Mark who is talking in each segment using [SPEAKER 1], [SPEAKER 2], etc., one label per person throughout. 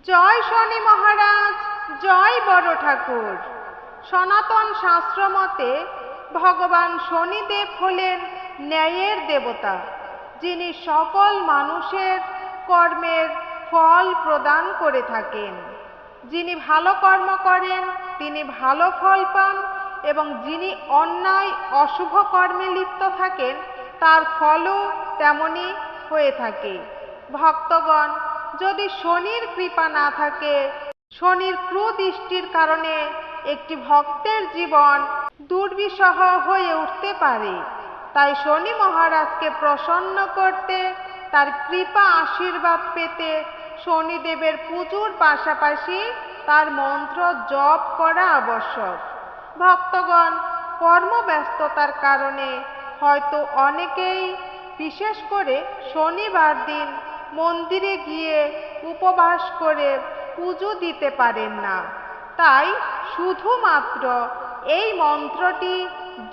[SPEAKER 1] জয় শনি মহারাজ, জয় বড় ঠাকুর। সনাতন শাস্ত্র মতে ভগবান শনিদেব হলেন ন্যায়ের দেবতা, যিনি সকল মানুষের কর্মের ফল প্রদান করে থাকেন। যিনি ভালো কর্ম করেন তিনি ভালো ফল পান, এবং যিনি অন্যায় অশুভ কর্মে লিপ্ত থাকেন তার ফলও তেমনই হয়ে থাকে। ভক্তগণ, যদি শনির কৃপা না থাকে, শনির ক্রুদৃষ্টির কারণে একটি ভক্তের জীবন দুর্বিষহ হয়ে উঠতে পারে। তাই শনি মহারাজকে প্রসন্ন করতে, তার কৃপা আশীর্বাদ পেতে শনিদেবের পুজোর পাশাপাশি তার মন্ত্র জপ করা আবশ্যক। ভক্তগণ, কর্মব্যস্ততার কারণে হয়তো অনেকেই বিশেষ করে শনিবার দিন মন্দিরে গিয়ে উপবাস করে পুজো দিতে পারেন না। তাই শুধুমাত্র এই মন্ত্রটি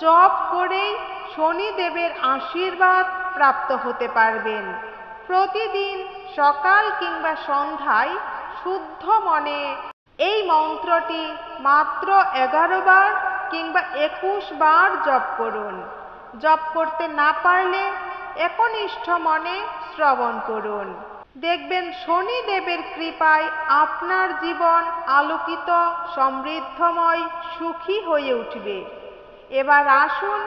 [SPEAKER 1] জপ করেই শনিদেবের আশীর্বাদ প্রাপ্ত হতে পারবেন। প্রতিদিন সকাল কিংবা সন্ধ্যায় শুদ্ধ মনে এই মন্ত্রটি মাত্র 11 বার কিংবা 21 বার জপ করুন। জপ করতে না পারলে একনিষ্ঠ মনে শ্রবণ করুন। দেখবেন শনিদেবের কৃপায় আপনার জীবন আলোকিত, সমৃদ্ধময়, সুখী হয়ে উঠবে। এবার আসুন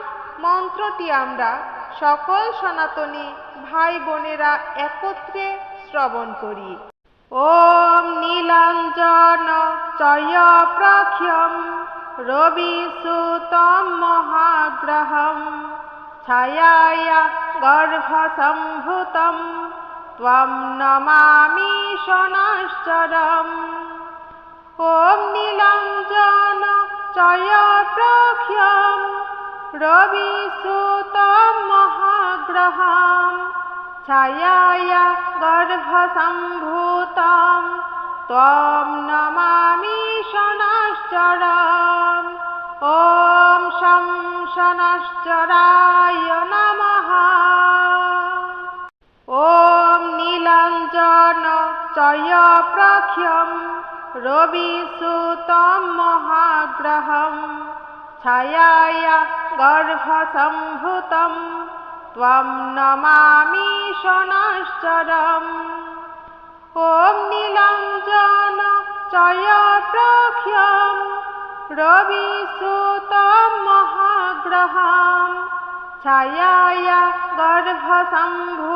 [SPEAKER 1] মন্ত্রটি আমরা সকল সনাতনী ভাই বোনেরা একত্রে শ্রবণ করি। ওম নীলাঞ্জন চয়প্রখ্যম রবিসুতম মহাগ্রহম ছায়ায়া গর্ভসম্ভূতম ত্বম নমামি শনশ্চরম। ওম নীলাঞ্জন চয়প্রখ্যম রবিসুতম মহাগ্রহম ছায়ায়া গর্ভসম্ভূতম ত্বম নমামি শনশ্চরম। ওম শং শনশ্চরায় নমঃ। ওম নীলাঞ্জন চয়প্রখ্যম রবিসুতম মহাগ্রহম ছায়ায়া গর্ভসম্ভূতম ত্বম নমামি শনশ্চরম। ওম নীলাঞ্জন চয়প্রখ্যম রবিসুতম মহাগ্রহম ছায়ায়া গর্ভসম্ভূতম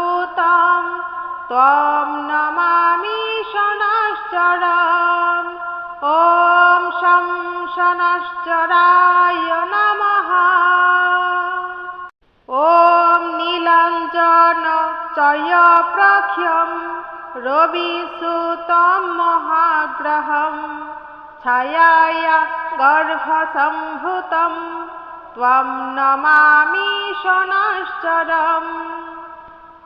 [SPEAKER 1] ত্বম নমামি শনশ্চরম। ওম শং শনশ্চরায় নমঃ। ওম নীলাঞ্জন চয়প্রখ্যম রবিসুতম মহাগ্রহম ছায়ায়া গর্ভসম্ভূতম ত্বম নমামি শনশ্চরম।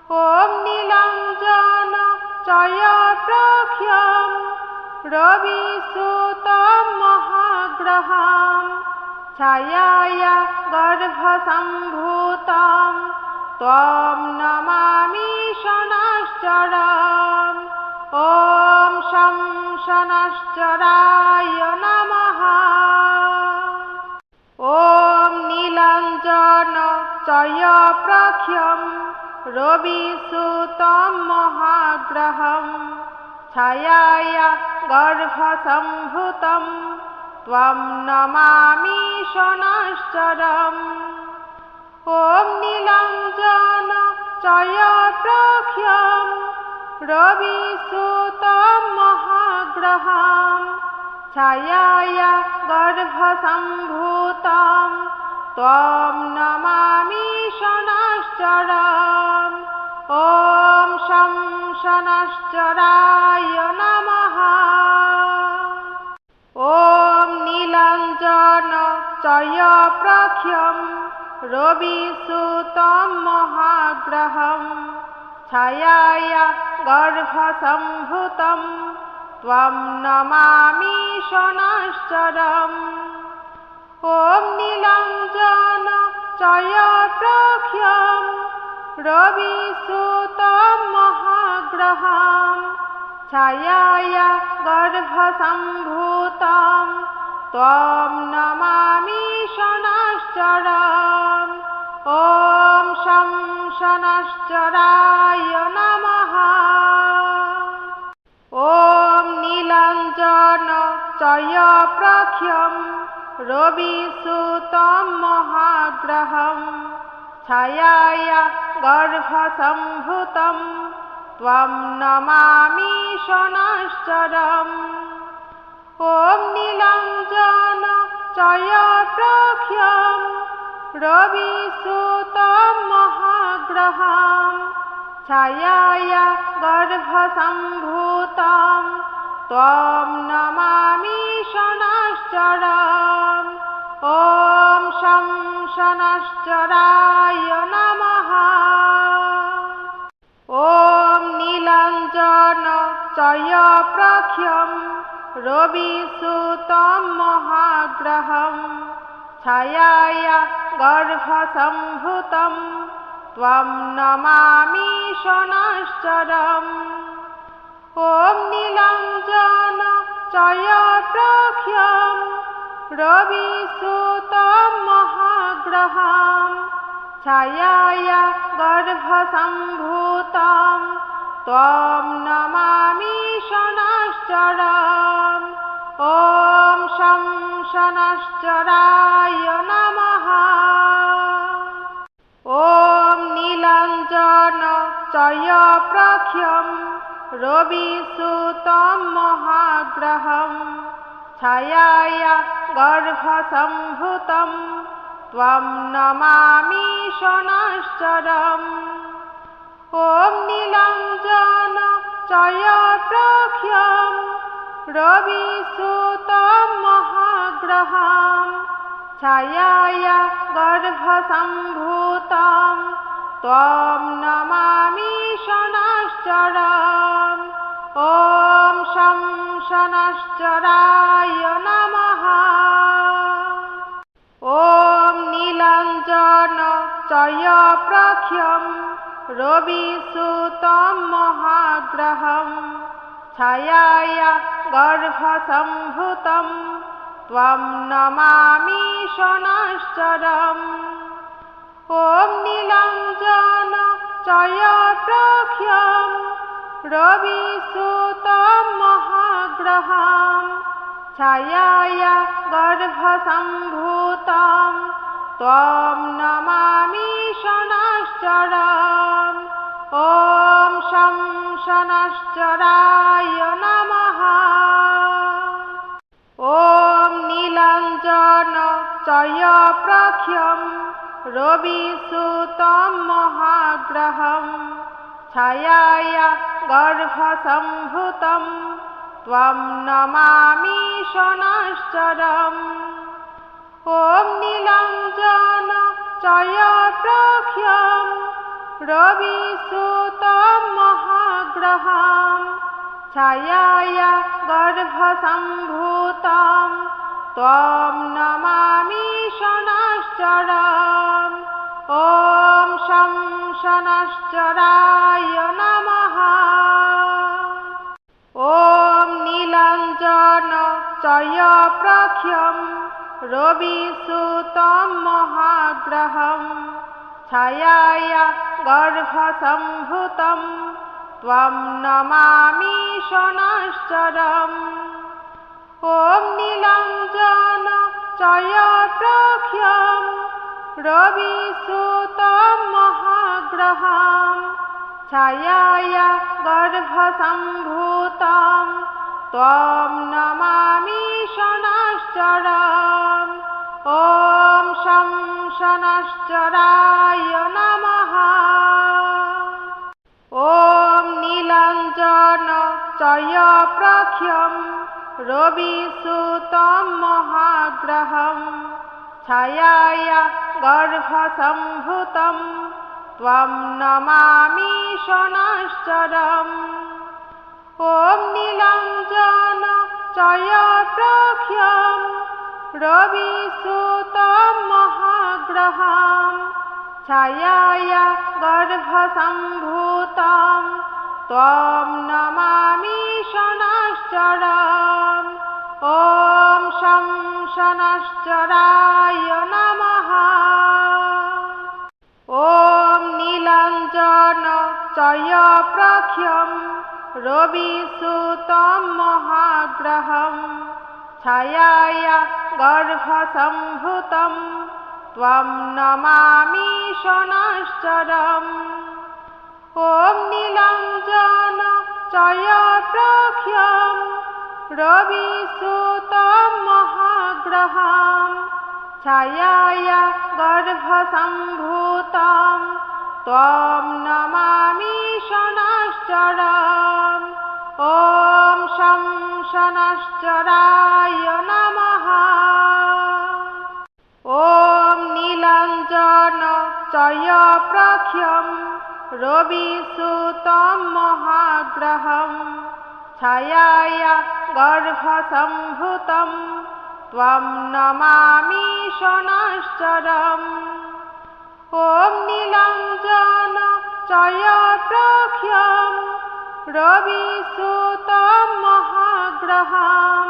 [SPEAKER 1] ওম নীলাঞ্জন চয়প্রখ্যম রবিসুতম মহাগ্রহম ছায়ায়া গর্ভসম্ভূতম ত্বম নমামি শনশ্চরম। ওম শং শনশ্চরায় নমঃ। ওম নীলাঞ্জন চয়প্রখ্যম রবিসুতম মহাগ্রহম ছায়ায়া গর্ভসম্ভূতম ত্বম নমামি শনশ্চরম। ওম নীলাঞ্জন চয়প্রখ্যম রবিসুতম মহাগ্রহম ছায়ায়া গর্ভসম্ভূতম ত্বম নমামি শনশ্চরম। ওম শং শনশ্চরায় নমঃ। ওম নীলাঞ্জন চয়প্রখ্যম রবিসুতম মহাগ্রহম ছায়ায়া গর্ভসম্ভূতম ত্বম নমামি শনশ্চরম। ওম নীলাঞ্জন চয়প্রখ্যম রবিসুতম মহাগ্রহম ছায়ায়া गर्भसम्भूतं त्वं नमामि शनश्चरम् ॐ शं शनश्चराय नमः ॐ नीलाञ्जन चयप्रख्यं रविसुतं महाग्रहं छायाया गर्भसम्भूतं त्वं नमामि शनश्चरम् ॐ नीलाञ्जन चयप्रख्यं रविसुतं महाग्रहं छायाया गर्भसम्भूतं त्वं नमामि शनश्चरम् ॐ शं शनश्चराय नमः ॐ नीलाञ्जन चयप्रख्यं रविसुतं महाग्रहं छायाया गर्भसम्भूतं त्वं नमामि शनश्चरम् ॐ नीलाञ्जन चयप्रख्यं रविसुतं महाग्रहं छायाया गर्भसम्भूतं त्वं नमामि शनश्चरम् ॐ शं शनश्चराय नमः ॐ नीलाञ्जन चयप्रख्यं रविसुतं महाग्रहं छायाया गर्भसम्भूतं त्वं नमामि शनश्चरम् ॐ नीलाञ्जन चयप्रख्यं रविसुतं महाग्रहं छायाया गर्भसम्भूतं त्वं नमामि शनश्चरम् ॐ शं शनश्चराय नमः ॐ नीलाञ्जन चयप्रख्यं रविसुतं महाग्रहं छायाया गर्भसम्भूतं त्वं नमामि शनश्चरम् ॐ नीलाञ्जन चयप्रख्यं रविसुतं महाग्रहं छायाया गर्भसम्भूतं त्वं नमामि शनश्चरम् ॐ शं शनश्चराय नमः ॐ नीलाञ्जन चयप्रख्यं रविसुतं महाग्रहं छायाया गर्भसम्भूतं त्वं नमामि शनश्चरम् ॐ नीलाञ्जन चयप्रख्यं रविसुतं महाग्रहं छायाया गर्भसम्भूतं त्वं नमामि शनश्चरम् ॐ शं शनश्चराय नमः ॐ नीलाञ्जन चयप्रख्यं रविसुतं महाग्रहं छायाया गर्भसम्भूतं त्वं नमामि शनश्चरम् ॐ नीलाञ्जन चयप्रख्यं रविसुतं महाग्रहं छायाया गर्भसम्भूतं त्वं नमामि शनश्चरम् ॐ शं शनश्चराय नमः ॐ नीलाञ्जन चयप्रख्यं रविसुतं महाग्रहं छायाया गर्भसम्भूतं त्वं नमामि शनश्चरम् ॐ नीलाञ्जन चयप्रख्यं रविसुतं महाग्रहं छायाया गर्भसम्भूतं त्वं नमामि शनश्चरम् ॐ शं शनश्चराय नमः। ॐ नीलाञ्जनचयप्रख्यं रविसुतं महाग्रहं छायाया गर्भसम्भूतं त्वं नमामि शनश्चरम्। ॐ नीलाञ्जनचयप्रख्यं रविसुतं महाग्रहं छायाया गर्भसम्भूतं त्वं नमामि शनश्चरम्। ॐ शं शनश्चराय नमः। ॐ नीलाञ्जनचयप्रख्यं रविसुतं महाग्रहं छायाया गर्भसम्भूतं त्वं नमामि शनश्चरम्। ॐ नीलाञ्जनचयप्रख्यं रविसुतं महाग्रहं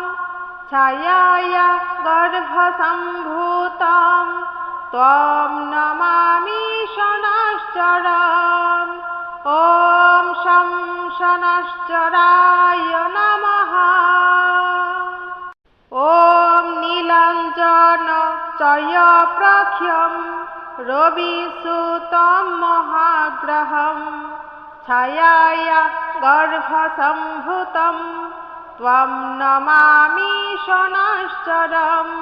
[SPEAKER 1] छायाया गर्भसम्भूतं त्वं नमामि शनश्चरम्। ॐ शं शनश्चराय नमः। ॐ नीलाञ्जनचयप्रख्यं रविसुतं महाग्रहं छायाया गर्भसम्भूतं त्वं नमामि शनश्चरम्।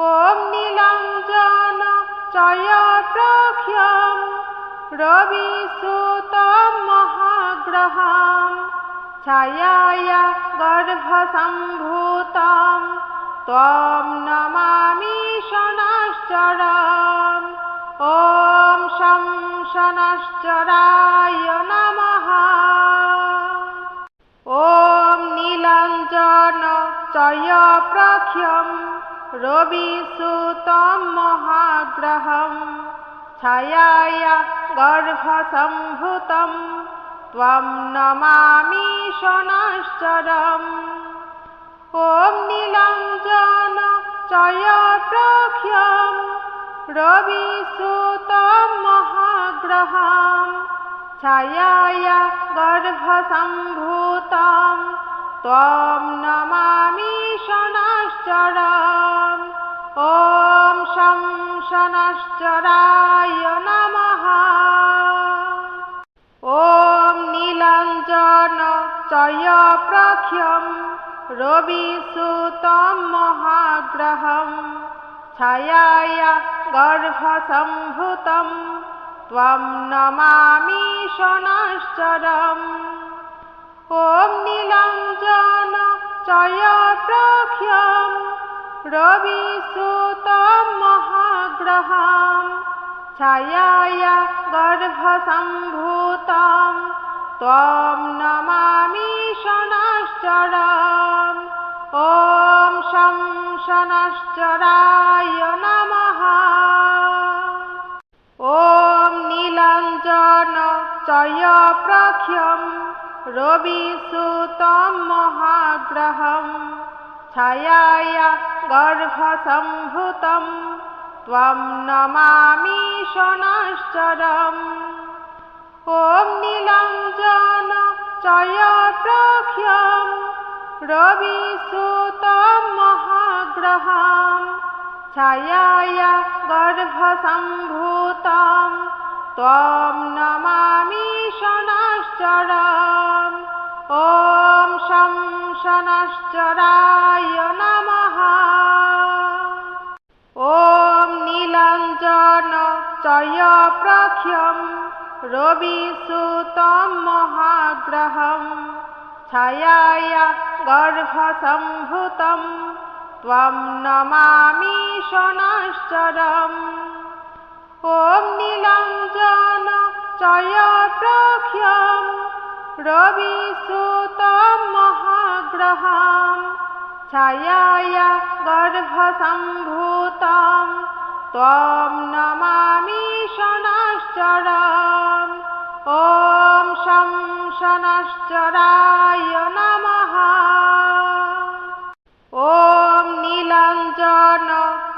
[SPEAKER 1] ॐ नीलाञ्जनचयप्रख्यं रविसुतं महाग्रहं छायाया गर्भसम्भूतं त्वं नमामि शनश्चरम्। ॐ शं शनश्चराय नमः। ॐ नीलाञ्जनचयप्रख्यं रविसुतं महाग्रहं छायाया गर्भसम्भूतं त्वं नमामि शनश्चरम्। ॐ नीलाञ्जनचयप्रख्यं रविसुतं महाग्रहं छायाया गर्भसम्भूतं त्वं नमामि शनश्चरम्। ॐ शं शनश्चराय नमः। ॐ नीलाञ्जनचयप्रख्यं रविसुतं महाग्रहं छायाया गर्भसम्भूतं त्वं नमामि शनश्चरम्। ॐ नीलाञ्जनचयप्रख्यं रविसुतं महाग्रहं छायाया गर्भसम्भूतं त्वं नमामि शनश्चरम्। ॐ शं शनश्चराय नमः। ॐ नीलाञ्जनचयप्रख्यं रविसुतं महाग्रहं छायाया गर्भसम्भूतं त्वं नमामि शनश्चरम्। ॐ नीलाञ्जनचयप्रख्यं रविसुतं महाग्रहं छायाया गर्भसम्भूतं त्वं नमामि शनश्चरम्। ॐ शं शनश्चराय नमः। ॐ नीलाञ्जनचयप्रख्यं रविसुतं महाग्रहं छायाया गर्भसम्भूतं त्वं नमामि शनश्चरम्। ॐ नीलाञ्जनचयप्रख्यं रविसुतं महाग्रहं छायाया गर्भसम्भूतं त्वं नमामि शनश्चरम्। ॐ शं शनश्चराय नमः।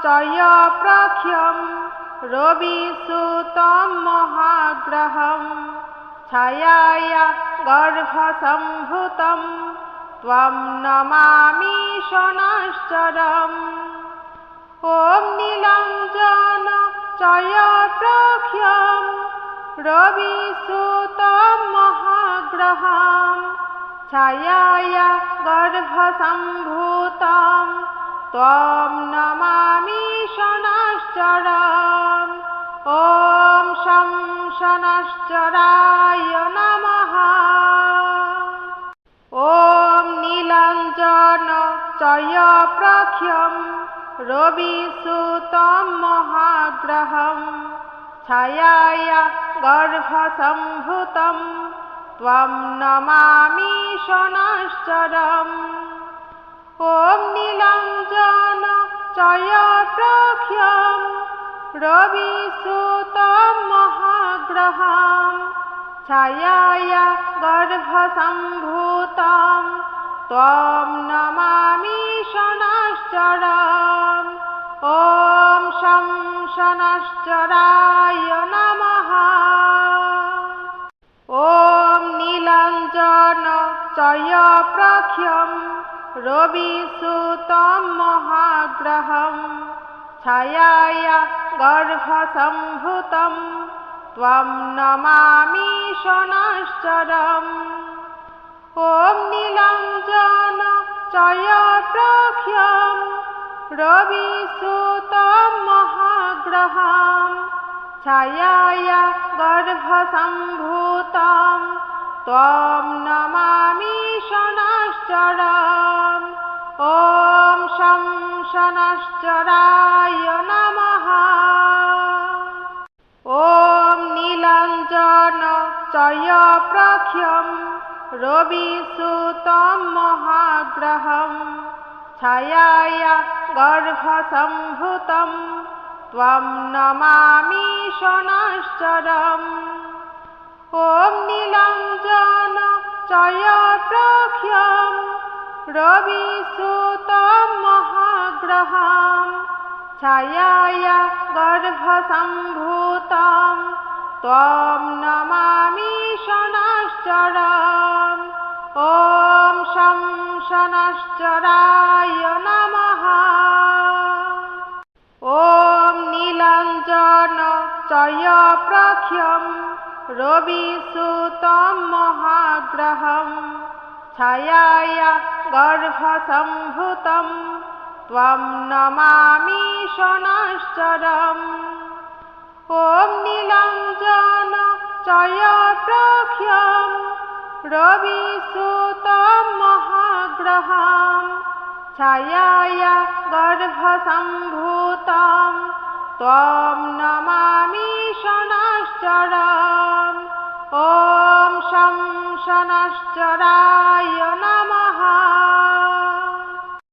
[SPEAKER 1] चयप्रख्यं रविसुतं महाग्रहं छायाया गर्भसम्भूतं त्वं नमामि शनैश्चरम् ॐ नीलाञ्जन चयप्रख्यं रविसुतं महाग्रहं छायाया गर्भसम्भूतं त्वं नमामि शनैश्चरम् ॐ शं शनैश्चराय नमः ॐ नीलाञ्जन चयप्रख्यं रविसुतं महाग्रहं छायाया गर्भसम्भूतं त्वं नमामि शनैश्चरम् ॐ नीलाञ्जन चयप्रख्यं रविसुतं महाग्रहं छायाया गर्भसम्भूतं त्वं नमामि शनैश्चरम् ॐ शं शनैश्चराय नमः ॐ नीलाञ्जन चयप्रख्यं रविसुतं महाग्रहं छायाया गर्भसम्भूतं त्वं नमामि शनैश्चरम् ॐ नीलाञ्जन चयप्रख्यं रविसुतं महाग्रहं छायाया गर्भसम्भूतं त्वं नमामि शनैश्चरम् ॐ शं शनैश्चराय नमः ॐ नीलाञ्जन चयप्रख्यं रविसुतं महाग्रहं छायाया गर्भसम्भूतं त्वं नमामि शनैश्चरम् ॐ नीलाञ्जन चयप्रख्यं रविसुतं महाग्रहं छायाया गर्भसम्भूतं त्वं नमामि शनैश्चरम् ॐ शं शनैश्चराय नमः ॐ नीलाञ्जन चयप्रख्यं रविसुतं महाग्रहं छायाया गर्भसम्भूतं त्वं नमामि शनैश्चरम् ॐ नीलाञ्जन चयप्रख्यं रविसुतं महाग्रहं छायाया गर्भसम्भूतं त्वं नमामि शनैश्चरम् ॐ शं शनैश्चराय नमः